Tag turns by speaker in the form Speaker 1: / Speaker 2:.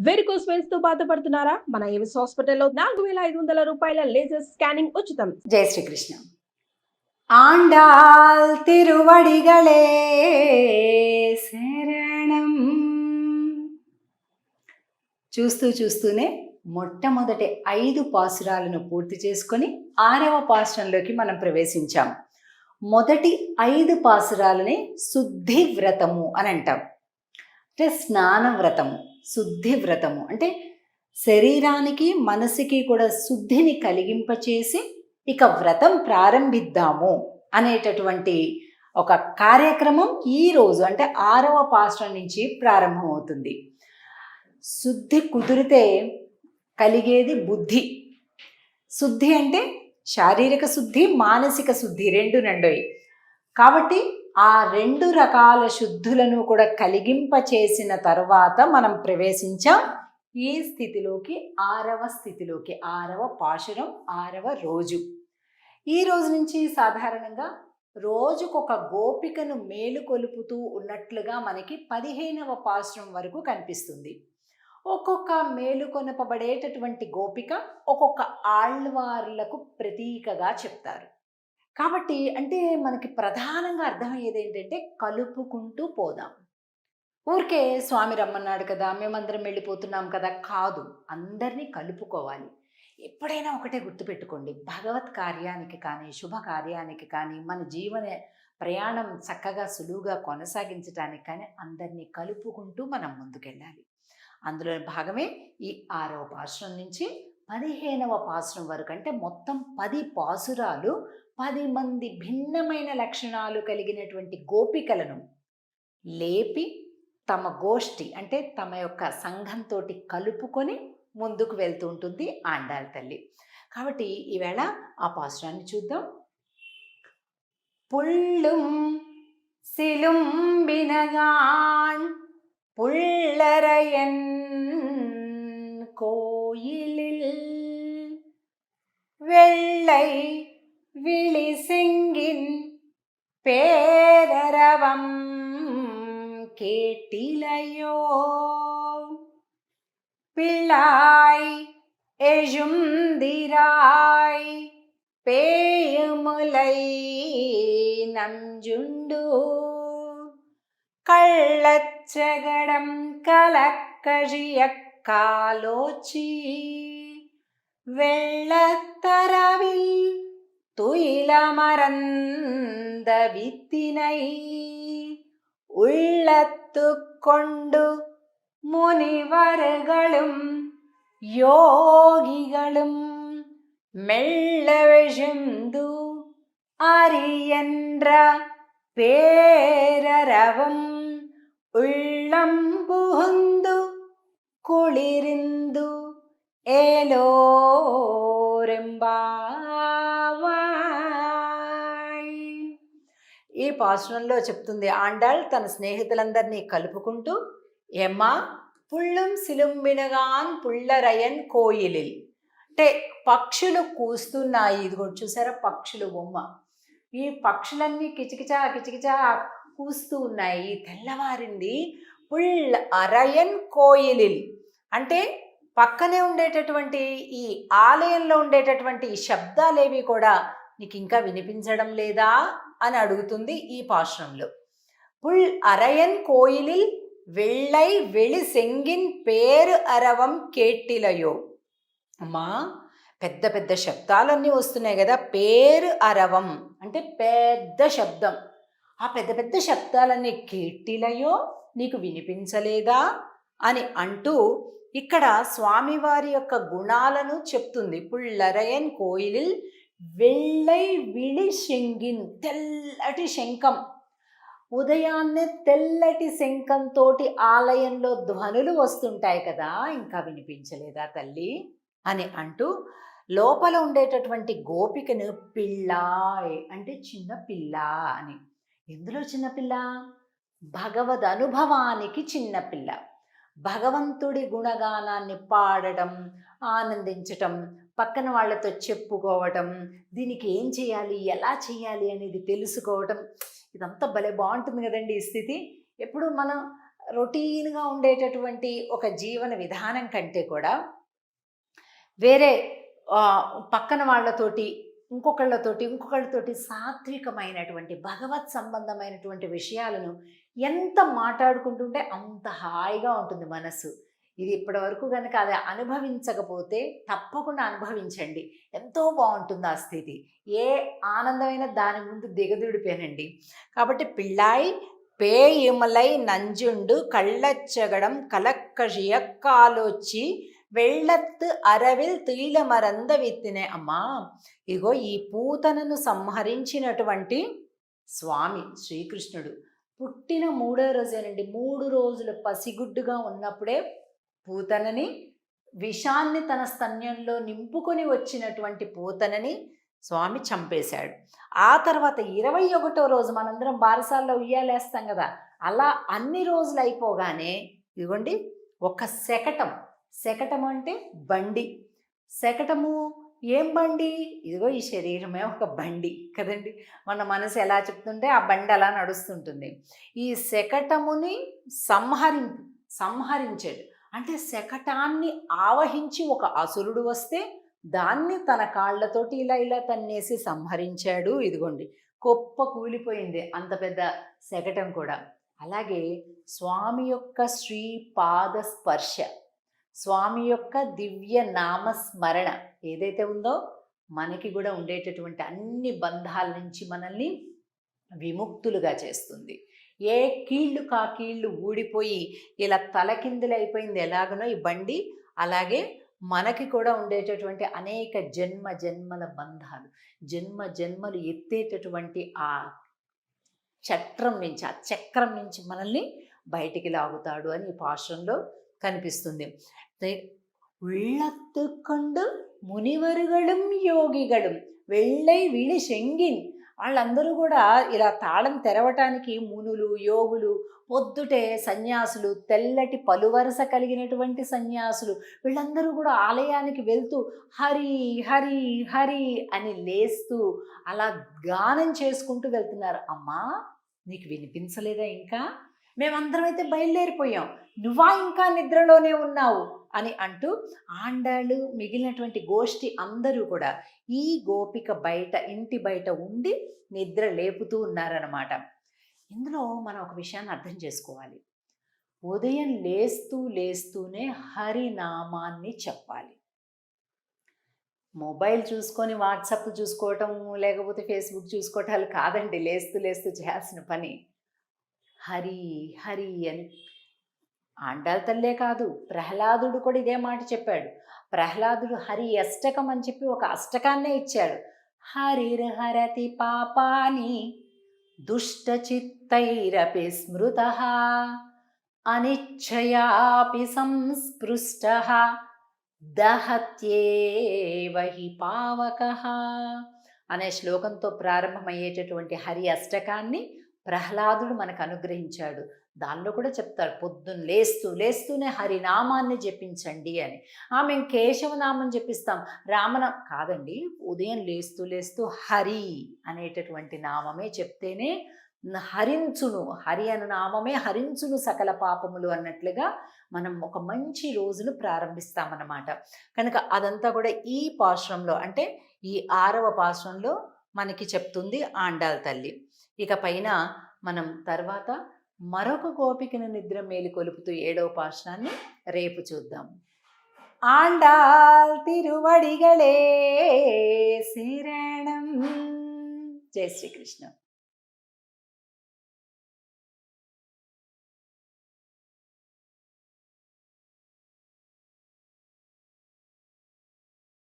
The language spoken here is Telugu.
Speaker 1: వెరికోస్ వెయిన్స్ తో బాధపడుతున్నారా? మన ఏవిస్ హాస్పిటల్లో 4500 రూపాయల లేజర్ స్కానింగ్ ఉచితం.
Speaker 2: జై శ్రీకృష్ణ. ఆండాల్ తిరువడిగళే శరణం. చూస్తూనే మొట్టమొదటి 5 పాసురాలను పూర్తి చేసుకొని 6వ పాసురంలోకి మనం ప్రవేశించాం. మొదటి 5 పాసురాలని శుద్ధి వ్రతము అని అంటాం. అంటే స్నాన వ్రతము, శుద్ధి వ్రతము అంటే శరీరానికి మనసుకి కూడా శుద్ధిని కలిగింపచేసి ఇక వ్రతం ప్రారంభిద్దాము అనేటటువంటి ఒక కార్యక్రమం ఈరోజు అంటే 6వ పాసురం నుంచి ప్రారంభమవుతుంది. శుద్ధి కుదిరితే కలిగేది బుద్ధి. శుద్ధి అంటే శారీరక శుద్ధి, మానసిక శుద్ధి రెండునండోయి. కాబట్టి ఆ 2 రకాల శుద్ధులను కూడా కలిగింపచేసిన తర్వాత మనం ప్రవేశించాం ఈ స్థితిలోకి, 6వ స్థితిలోకి, 6వ పాశురం, 6వ రోజు. ఈ రోజు నుంచి సాధారణంగా రోజుకొక గోపికను మేలుకొలుపుతూ ఉన్నట్లుగా మనకి 15వ పాశురం వరకు కనిపిస్తుంది. ఒక్కొక్క మేలుకొనపబడేటటువంటి గోపిక ఒక్కొక్క ఆళ్వార్లకు ప్రతీకగా చెప్తారు. కాబట్టి అంటే మనకి ప్రధానంగా అర్థమయ్యేది ఏంటంటే కలుపుకుంటూ పోదాం. ఊరికే స్వామి రమ్మన్నాడు కదా, మేమందరం వెళ్ళిపోతున్నాం కదా కాదు, అందరినీ కలుపుకోవాలి. ఎప్పుడైనా ఒకటే గుర్తుపెట్టుకోండి, భగవత్ కార్యానికి కానీ శుభ కార్యానికి కానీ మన జీవన ప్రయాణం చక్కగా సులువుగా కొనసాగించడానికి కానీ అందరినీ కలుపుకుంటూ మనం ముందుకెళ్ళాలి. అందులో భాగమే ఈ 6వ పాసురం నుంచి 15వ పాసురం వరకు. అంటే మొత్తం 10 పాసురాలు 10 మంది భిన్నమైన లక్షణాలు కలిగినటువంటి గోపికలను లేపి తమ గోష్ఠి అంటే తమ యొక్క సంఘంతో కలుపుకొని ముందుకు వెళ్తూ ఉంటుంది ఆండాళ్ తల్లి. కాబట్టి ఈవేళ ఆ పాసురాన్ని చూద్దాం. పుళ్ళుం సిలుంబినగాన్ పుళ్ళరయన్ కోయిలిల్ வெள்ளை விழி செங்கின் பேரரவம் கேட்டிலையோ பிள்ளாய் எழுந்திராய் பேயுமுலை நஞ்சுண்டு கள்ளச்சகடம் கலக்கழிய காலோச்சி வெள்ளத்தரவில் துயிலமரந்த வித்தினை உள்ளத்து கொண்டு முனிவர்களும் யோகிகளும் மெல்லவெழுந்து அறியன்ற பேரரவம் உள்ளம் புகுந்து குளிரிந்து ఏలోరెంబావాయ్. ఈ పాసురంలో చెప్తుంది ఆండాళ్ తన స్నేహితులందరినీ కలుపుకుంటూ, ఎమ్మా పుళ్ళుం సిలుంబినగాన్ పుళ్ళరయన్ కోయిలిల్ అంటే పక్షులు కూస్తున్నాయి. ఇదిగో చూసారా పక్షులు బొమ్మ. ఈ పక్షులన్నీ కిచకిచా కిచకిచా కూస్తూ ఉన్నాయి. తెల్లవారింది. పుళ్ళ అరయన్ కోయిలిల్ అంటే పక్కనే ఉండేటటువంటి ఈ ఆలయంలో ఉండేటటువంటి ఈ శబ్దాలేవి కూడా నీకు ఇంకా వినిపించడం లేదా అని అడుగుతుంది ఈ పాశురంలో. పుల్ అరయన్ కోయిలిల్ వెள்ளై వెళి సెంగిన్ పేరు అరవం కేట్టిలయో. అమ్మా పెద్ద పెద్ద శబ్దాలన్నీ వస్తున్నాయి కదా, పేరు అరవం అంటే పెద్ద శబ్దం. ఆ పెద్ద పెద్ద శబ్దాలన్నీ కేట్టిలయో నీకు వినిపించలేదా అని అంటూ ఇక్కడ స్వామివారి యొక్క గుణాలను చెప్తుంది. పుళ్ళరయన్ కోయిలిల్ వెள்ளై విళి శంగిన్ తెల్లటి శంఖం. ఉదయాన్నే తెల్లటి శంఖంతో ఆలయంలో ధ్వనులు వస్తుంటాయి కదా, ఇంకా వినిపించలేదా తల్లి అని అంటూ లోపల ఉండేటటువంటి గోపికను పిల్లాయ్ అంటే చిన్న పిల్ల అని. ఎందులో చిన్నపిల్ల? భగవద్ అనుభవానికి చిన్నపిల్ల. భగవంతుడి గుణగానాన్ని పాడటం, ఆనందించటం, పక్కన వాళ్ళతో చెప్పుకోవటం, దీనికి ఏం చేయాలి, ఎలా చేయాలి అనేది తెలుసుకోవటం, ఇదంతా భలే బాగుంటుంది కదండి ఈ స్థితి. ఎప్పుడు మనం రొటీన్గా ఉండేటటువంటి ఒక జీవన విధానం కంటే కూడా వేరే పక్కన వాళ్ళతోటి ఇంకొకళ్ళతోటి సాత్వికమైనటువంటి భగవత్ సంబంధమైనటువంటి విషయాలను ఎంత మాట్లాడుకుంటుంటే అంత హాయిగా ఉంటుంది మనసు. ఇది ఇప్పటివరకు కనుక అది అనుభవించకపోతే తప్పకుండా అనుభవించండి. ఎంతో బాగుంటుంది ఆ స్థితి. ఏ ఆనందమైన దాని ముందు దిగదుడిపోయానండి. కాబట్టి పిళ్ళాయి పేయిమలై నంజుండు కళ్ళచ్చగడం కలక్కజియక్కాలోచి వెళ్ళత్తు అరవిల్ తీలమరంద విత్తినే. అమ్మా, ఇగో ఈ పూతనను సంహరించినటువంటి స్వామి శ్రీకృష్ణుడు పుట్టిన 3వ రోజేనండి. 3 రోజులు పసిగుడ్డుగా ఉన్నప్పుడే పూతనని, విషాన్ని తన స్తన్యంలో నింపుకొని వచ్చినటువంటి పూతనని స్వామి చంపేశాడు. ఆ తర్వాత 21వ రోజు మనందరం బారసాల్లో ఉయ్యాలేస్తాం కదా, అలా అన్ని రోజులు అయిపోగానే ఇదిగోండి ఒక శకటం అంటే బండి. శకటము ఏం బండి? ఇదిగో ఈ శరీరమే ఒక బండి కదండి. మన మనసు ఎలా చెప్తుంటే ఆ బండి అలా నడుస్తుంటుంది. ఈ శకటముని సంహరించాడు. అంటే శకటాన్ని ఆవహించి ఒక అసురుడు వస్తే దాన్ని తన కాళ్ళతోటి ఇలా తన్నేసి సంహరించాడు. ఇదిగోండి గొప్ప కూలిపోయింది అంత పెద్ద శకటం కూడా. అలాగే స్వామి యొక్క శ్రీపాద స్పర్శ, స్వామి యొక్క దివ్య నామస్మరణ ఏదైతే ఉందో మనకి కూడా ఉండేటటువంటి అన్ని బంధాల నుంచి మనల్ని విముక్తులుగా చేస్తుంది. ఏ కీళ్ళు కీళ్ళు ఊడిపోయి ఇలా తలకిందులైపోయింది ఎలాగనో ఈ బండి, అలాగే మనకి కూడా ఉండేటటువంటి అనేక జన్మల బంధాలు, జన్మలు ఎత్తేటటువంటి ఆ చక్రం నుంచి మనల్ని బయటికి లాగుతాడు అని ఈ పాశ్రంలో కనిపిస్తుంది. உள்ளத்துக்கொண்டு మునివరుగళం యోగిగళం వెళ్ళై విళి శంగిన్, వాళ్ళందరూ కూడా ఇలా తాళం తెరవటానికి మునులు, యోగులు, పొద్దుటే సన్యాసులు, తెల్లటి పలువరస కలిగినటువంటి సన్యాసులు, వీళ్ళందరూ కూడా ఆలయానికి వెళ్తూ హరి హరి హరి అని లేస్తూ అలా గానం చేసుకుంటూ వెళ్తున్నారు. అమ్మా, నీకు వినిపించలేదా ఇంకా? మేమందరం అయితే బయలుదేరిపోయాం, నువ్వా ఇంకా నిద్రలోనే ఉన్నావు అని అంటూ ఆండాళ్ళు మిగిలినటువంటి గోష్ఠి అందరూ కూడా ఈ గోపిక ఇంటి బయట ఉండి నిద్ర లేపుతూ ఉన్నారన్నమాట. ఇందులో మనం ఒక విషయాన్ని అర్థం చేసుకోవాలి. ఉదయం లేస్తూనే హరినామాన్ని చెప్పాలి. మొబైల్ చూసుకొని వాట్సాప్ చూసుకోవటం లేకపోతే ఫేస్బుక్ చూసుకోవటాలు కాదండి లేస్తూ చేయాల్సిన పని. హరి హరి అని ఆండాళ్ళ తల్లే కాదు, ప్రహ్లాదుడు కూడా ఇదే మాట చెప్పాడు. ప్రహ్లాదుడు హరి అష్టకం అని చెప్పి ఒక అష్టకాన్నే ఇచ్చాడు. హరిర్హరతి పాపాని దుష్టచిత్తైరపి స్మృతః అనిచ్ఛయాపి సంస్పృష్టః దహత్యేవ హి పావకః అనే శ్లోకంతో ప్రారంభమయ్యేటటువంటి హరి అష్టకాన్ని ప్రహ్లాదుడు మనకు అనుగ్రహించాడు. దానిలో కూడా చెప్తాడు, పొద్దున్న లేస్తూనే హరినామాన్ని జపించండి అని. మేము కేశవనామం జపిస్తాం, రామనామం కాదండి. ఉదయం లేస్తూ హరి అనేటటువంటి నామమే చెప్తేనే హరించును, హరి అను నామమే హరించును సకల పాపములు అన్నట్లుగా మనం ఒక మంచి రోజును ప్రారంభిస్తామన్నమాట. కనుక అదంతా కూడా ఈ పాశ్రంలో, అంటే ఈ 6వ పాశ్రంలో మనకి చెప్తుంది ఆండాళ్ళ తల్లి. ఇక పైన మనం తర్వాత మరొక గోపికను నిద్ర మేలుకొలుపుతూ 7వ పాశ్రాన్ని రేపు చూద్దాం. ఆండాళ్ తిరువడిగళే శరణం. జై శ్రీకృష్ణ.